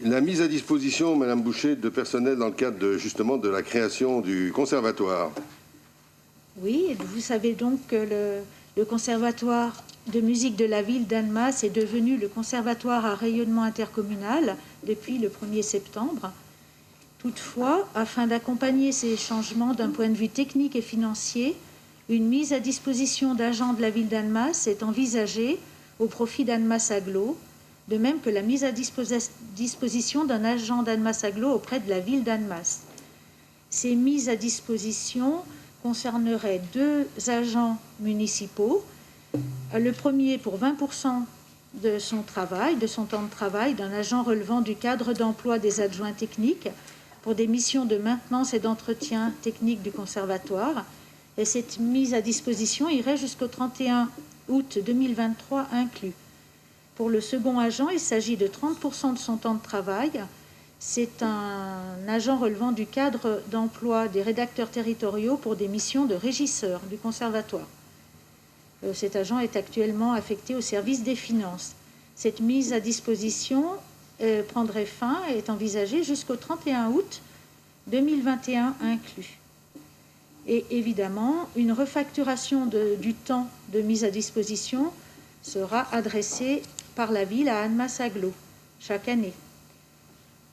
La mise à disposition, Madame Boucher, de personnel dans le cadre justement de la création du conservatoire. Oui, et vous savez donc que le conservatoire de musique de la ville d'Annemasse est devenu le conservatoire à rayonnement intercommunal depuis le 1er septembre. Toutefois, afin d'accompagner ces changements d'un point de vue technique et financier, une mise à disposition d'agents de la ville d'Annemasse est envisagée au profit d'Annemasse Agglo, de même que la mise à disposition d'un agent d'Annemasse Agglo auprès de la ville d'Annemasse. Ces mises à disposition concerneraient 2 agents municipaux. Le premier pour 20% de son travail, de son temps de travail, d'un agent relevant du cadre d'emploi des adjoints techniques pour des missions de maintenance et d'entretien technique du conservatoire. Et cette mise à disposition irait jusqu'au 31 août 2023 inclus. Pour le second agent, il s'agit de 30% de son temps de travail. C'est un agent relevant du cadre d'emploi des rédacteurs territoriaux pour des missions de régisseur du conservatoire. Cet agent est actuellement affecté au service des finances. Cette mise à disposition prendrait fin et est envisagée jusqu'au 31 août 2021 inclus. Et évidemment, une refacturation du temps de mise à disposition sera adressée par la ville à Annemasse Agglo chaque année.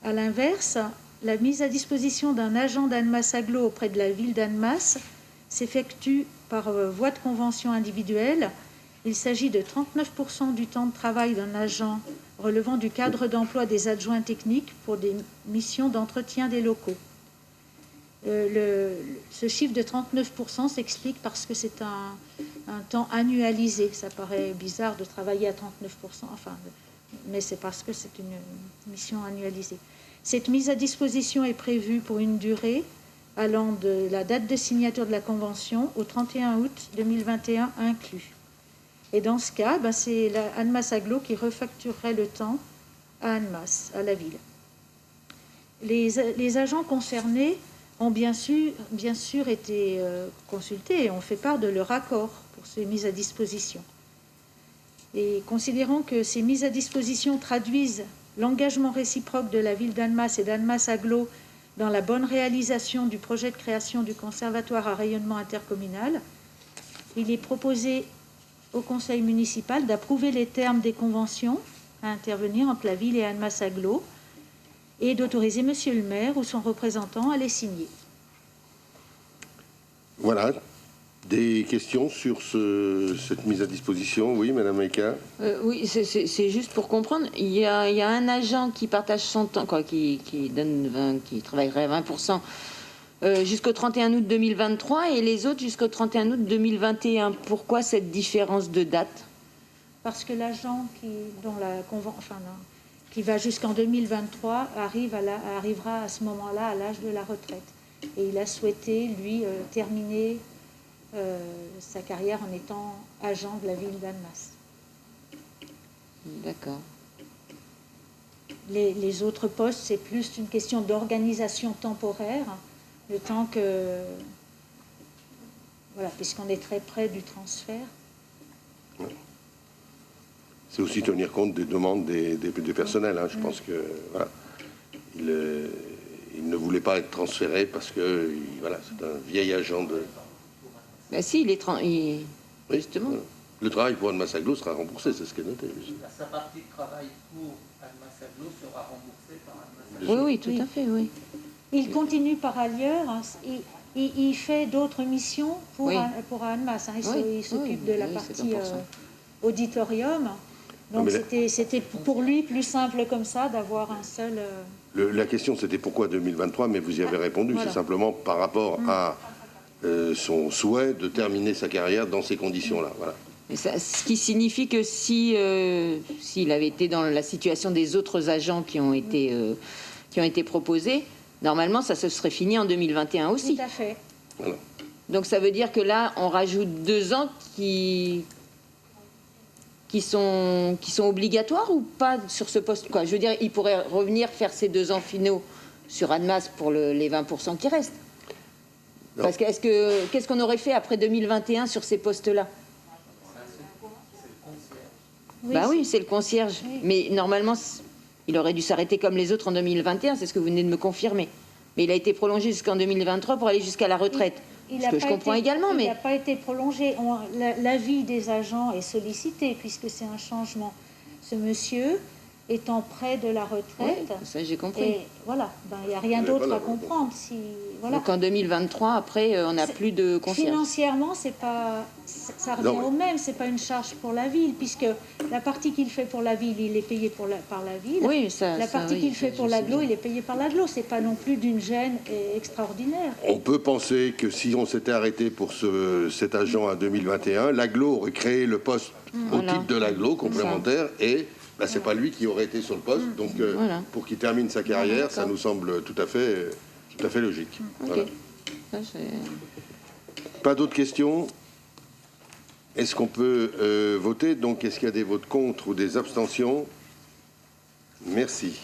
A l'inverse, la mise à disposition d'un agent d'Annemasse Agglo auprès de la ville d'Annemasse s'effectue par voie de convention individuelle. Il s'agit de 39% du temps de travail d'un agent relevant du cadre d'emploi des adjoints techniques pour des missions d'entretien des locaux. Ce chiffre de 39% s'explique parce que c'est un temps annualisé. Ça paraît bizarre de travailler à 39%, mais c'est parce que c'est une mission annualisée. Cette mise à disposition est prévue pour une durée allant de la date de signature de la convention au 31 août 2021 inclus. Et dans ce cas, c'est Annemasse Agglo qui refacturerait le temps à Annemasse, à la ville. Les agents concernés ont bien sûr été consultés et ont fait part de leur accord pour ces mises à disposition. Et considérant que ces mises à disposition traduisent l'engagement réciproque de la ville d'Annemasse et d'Annemasse Agglo dans la bonne réalisation du projet de création du conservatoire à rayonnement intercommunal, il est proposé au conseil municipal d'approuver les termes des conventions à intervenir entre la ville et Annemasse Agglo et d'autoriser monsieur le maire ou son représentant à les signer. Voilà. Des questions sur cette mise à disposition? Oui, Madame Maïka. Oui, c'est juste pour comprendre. Il y a un agent qui partage son temps, qui travaillerait à 20% jusqu'au 31 août 2023 et les autres jusqu'au 31 août 2021. Pourquoi cette différence de date? Parce que l'agent qui va jusqu'en 2023 arrivera à ce moment-là à l'âge de la retraite. Et il a souhaité, lui, terminer sa carrière en étant agent de la ville d'Annemasse. D'accord. Les autres postes, c'est plus une question d'organisation temporaire, le temps que... Voilà, puisqu'on est très près du transfert. Ouais. C'est aussi tenir compte des demandes des personnels. Je pense que voilà, il ne voulait pas être transféré parce que voilà, c'est un vieil agent de... Ben si, justement. Oui, le travail pour Annemasse Agglo sera remboursé, c'est ce qui est noté. Sa partie de travail pour Annemasse Agglo sera remboursée par Annemasse Agglo. Oui, tout à fait, oui. Il continue par ailleurs, il fait d'autres missions pour Annemasse. Il s'occupe de la partie auditorium. Donc c'était pour lui plus simple comme ça d'avoir un seul... La question c'était pourquoi 2023, mais vous y avez répondu. Voilà. C'est simplement par rapport à son souhait de terminer sa carrière dans ces conditions-là. Voilà. Et ça, ce qui signifie que s'il avait été dans la situation des autres agents qui ont été proposés, normalement ça se serait fini en 2021 aussi. Tout à fait. Voilà. Donc ça veut dire que là on rajoute 2 ans qui sont obligatoires ou pas sur ce poste, quoi. Je veux dire, il pourrait revenir faire ces 2 ans finaux sur Annemasse pour les 20% qui restent. Non. Parce que qu'est-ce qu'on aurait fait après 2021 sur ces postes-là? Oui, bah oui, c'est le concierge. Oui. Mais normalement, Il aurait dû s'arrêter comme les autres en 2021, c'est ce que vous venez de me confirmer. Mais il a été prolongé jusqu'en 2023 pour aller jusqu'à la retraite. Ce que je comprends également, mais... Il n'a pas été prolongé. L'avis des agents est sollicité, puisque c'est un changement. Ce monsieur étant près de la retraite... Oui, ça j'ai compris. Et voilà, il n'y a rien d'autre à comprendre. Voilà. Donc en 2023, après, on n'a plus de concierge. Financièrement, ça revient au même, c'est pas une charge pour la ville, puisque la partie qu'il fait pour la ville, il est payé par la ville. Oui, la partie qu'il fait pour l'agglo, il est payé par l'agglo. C'est pas non plus d'une gêne extraordinaire. On peut penser que si on s'était arrêté pour cet agent en 2021, l'agglo aurait créé le poste au titre de l'agglo complémentaire et c'est pas lui qui aurait été sur le poste. Donc pour qu'il termine sa carrière, ça nous semble tout à fait logique. Okay. Voilà. Pas d'autres questions? Est-ce qu'on peut voter? Donc, est-ce qu'il y a des votes contre ou des abstentions? Merci.